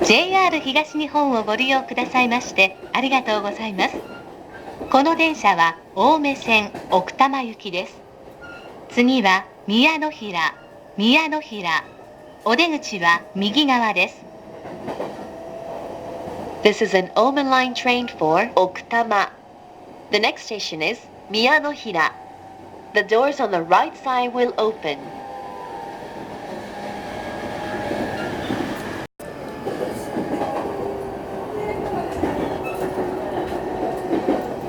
JR 東日本をご利用くださいましてありがとうございます。この電車は青梅線奥多摩行きです。次は宮の平。お出口は右側です。This is an Ōme Line train for Okutama. The next station is Miyanohira. The doors on the right side will open.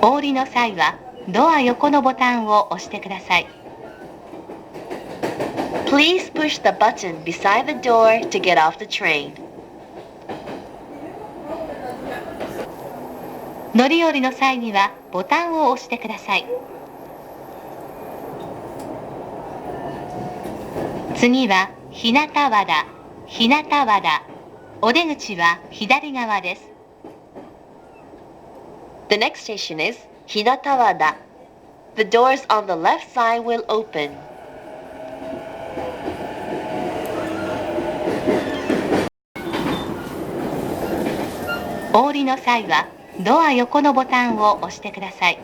お降りの際はドア横のボタンを押してください。Please push the button beside the door to get off the train. 乗り降りの際にはボタンを押してください。次は日向和田。お出口は左側です。The next station is Hinatawada. The doors on the left side will open. お降りの際はドア横のボタンを押してください。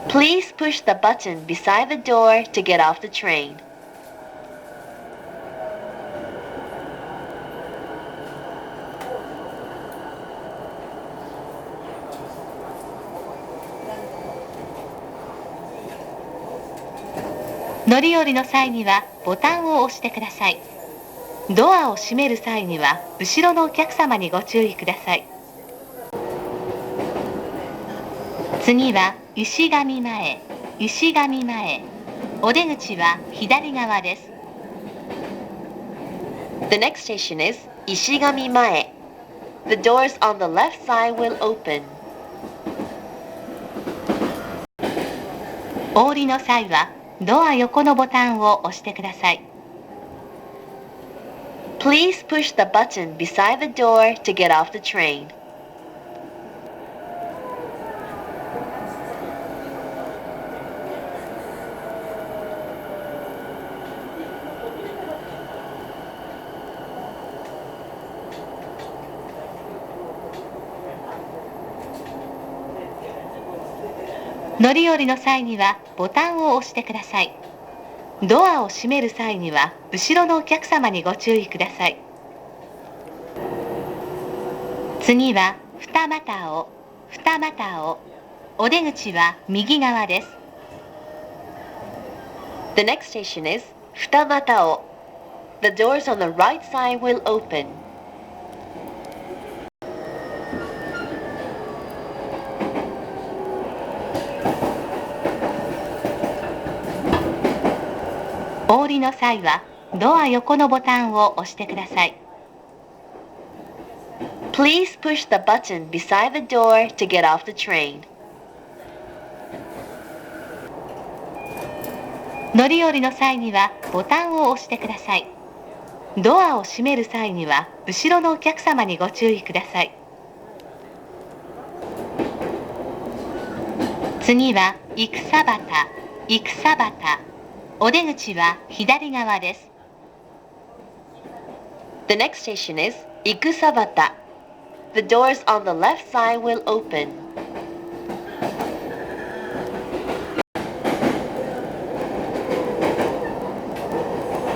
Please push the button beside the door to get off the train. 乗り降りの際にはボタンを押してください。ドアを閉める際には後ろのお客様にご注意ください。次は石神前。お出口は左側です。The next station is 石神前。The doors on the left side will open. お降りの際はドア横のボタンを押してください。Please push the button beside the door to get off the train. 乗り降りの際にはボタンを押してください。ドアを閉める際には後ろのお客様にご注意ください。次は二股尾。お出口は右側です。The next station is 二股尾。The doors on the right side will open. お降りの際はドア横のボタンを押してください。Please push the button beside the door to get off the train. 乗り降りの際にはボタンを押してください。ドアを閉める際には後ろのお客様にご注意ください。次は生草端。お出口は左側です。The next station is 生草端。The doors on the left side will open.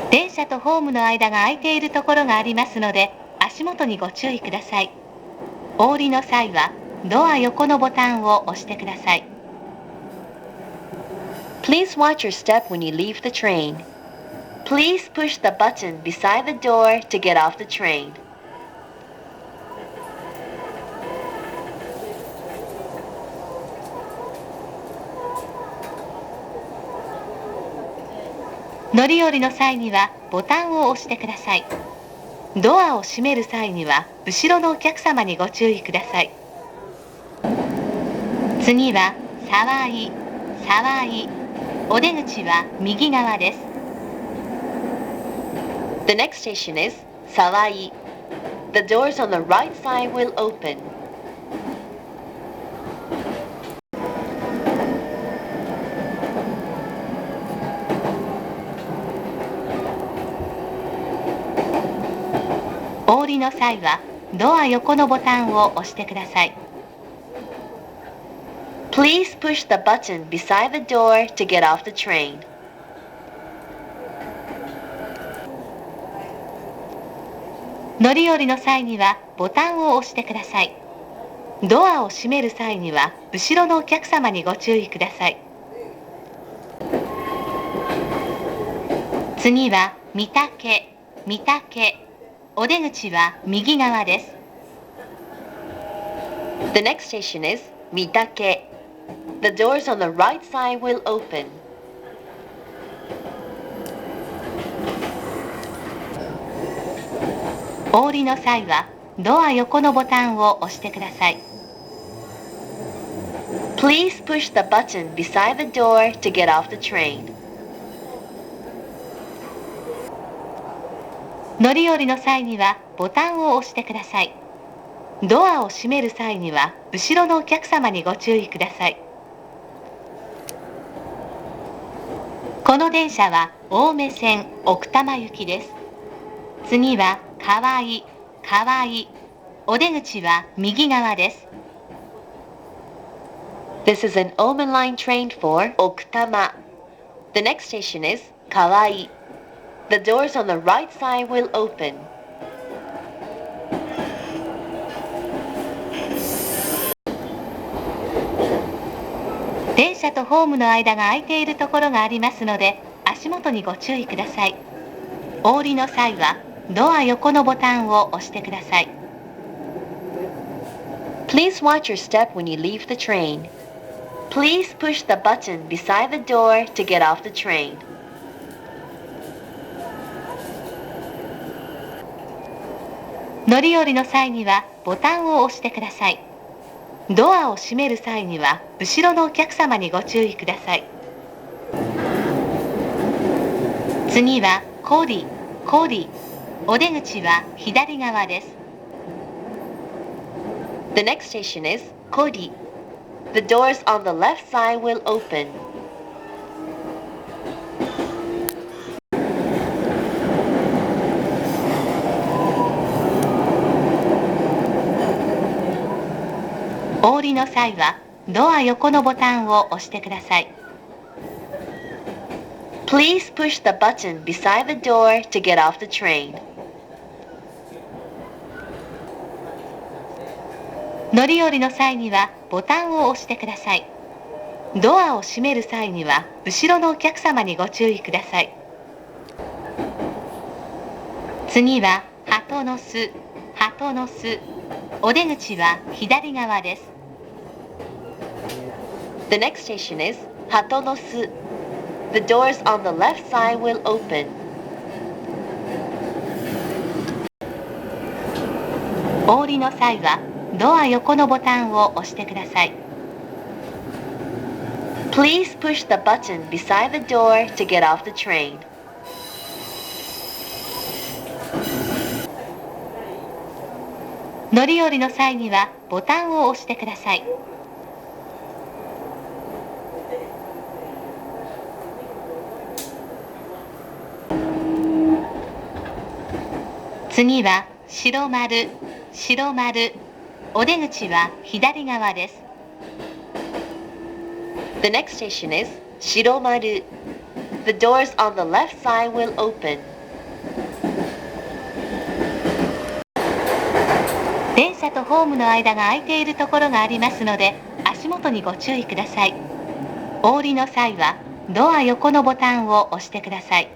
電車とホームの間が空いているところがありますので、足元にご注意ください。お降りの際はドア横のボタンを押してください。Please watch your step when you leave the train. Please push the button beside the door to get off the train. 乗り降りの際にはボタンを押してください。ドアを閉める際には後ろのお客様にご注意ください。次は沢井。お出口は右側です。The next station is 沢井。The doors on the right side will open. お降りの際はドア横のボタンを押してください。Please push the button beside the door to get off the train. 乗り降りの際にはボタンを押してください。ドアを閉める際には後ろのお客様にご注意ください。次は御嶽、御嶽。お出口は右側です。The next station is Mitake. The doors on the right side will open. お降りの際はドア横のボタンを押してください。Please push the button beside the door to get off the train. 乗り降りの際にはボタンを押してください。ドアを閉める際には後ろのお客様にご注意ください。この電車は青梅線奥多摩行きです。次は川井、川井。お出口は右側です。This is an Ōme Line train for Okutama. The next station is Kawai. The doors on the right side will open. 電車とホームの間が空いているところがありますので、足元にご注意ください。お降りの際はドア横のボタンを押してください。Please watch your step when you leave the train. Please push the button beside the door to get off the train. 乗り降りの際にはボタンを押してください。ドアを閉める際には後ろのお客様にご注意ください。次はコリ、コリ。お出口は左側です。The next station is Kodi. The doors on the left side will open. お降りの際はドア横のボタンを押してください。Please push the button beside the door to get off the train. 乗り降りの際にはボタンを押してください。ドアを閉める際には後ろのお客様にご注意ください。次は鳩の巣、鳩の巣。お出口は左側です。The next station is Hatonosu. The doors on the left side will open. お降りの際はドア横のボタンを押してください。Please push the button beside the door to get off the train. 乗り降りの際にはボタンを押してください。次は白丸、白丸。お出口は左側です。The next station is Shiromaru. The doors on the left side will open. 電車とホームの間が空いているところがありますので、足元にご注意ください。お降りの際はドア横のボタンを押してください。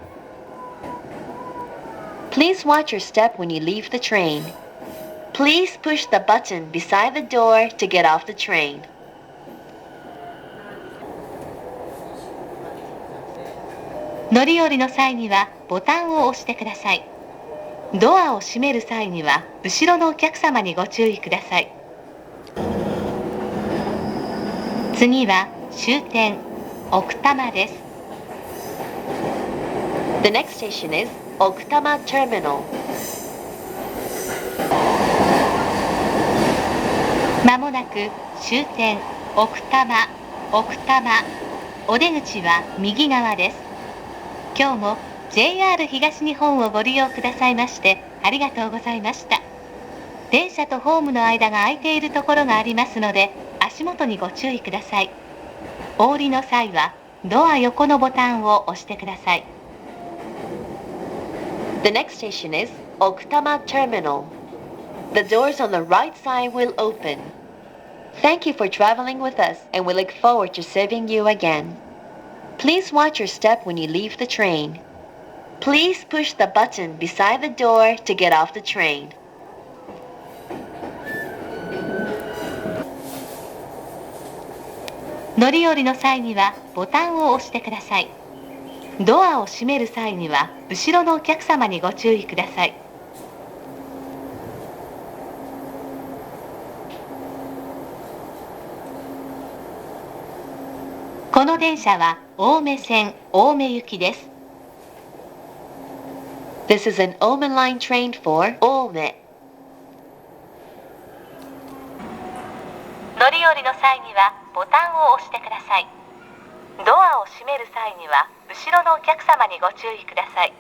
Please watch your step when you leave the train. Please push the button beside the door to get off the train. 乗り降りの際にはボタンを押してください。ドアを閉める際には後ろのお客様にご注意ください。次は終点奥多摩です。The next station is Okutama Terminal. まもなく終点奥多摩、奥多摩。お出口は右側です。今日も JR 東日本をご利用くださいましてありがとうございました。電車とホームの間が空いているところがありますので、足元にご注意ください。お降りの際は、ドア横のボタンを押してください。The next station is Okutama Terminal. The doors on the right side will open. Thank you for traveling with us, and we look forward to serving you again. Please watch your step when you leave the train. Please push the button beside the door to get off the train. 乗り降りの際にはボタンを押してください。ドアを閉める際には後ろのお客様にご注意ください。この電車は青梅線青梅行きです。This is an Ōme Line train for Ōme. 乗り降りの際にはボタンを押してください。ドアを閉める際には後ろのお客様にご注意ください。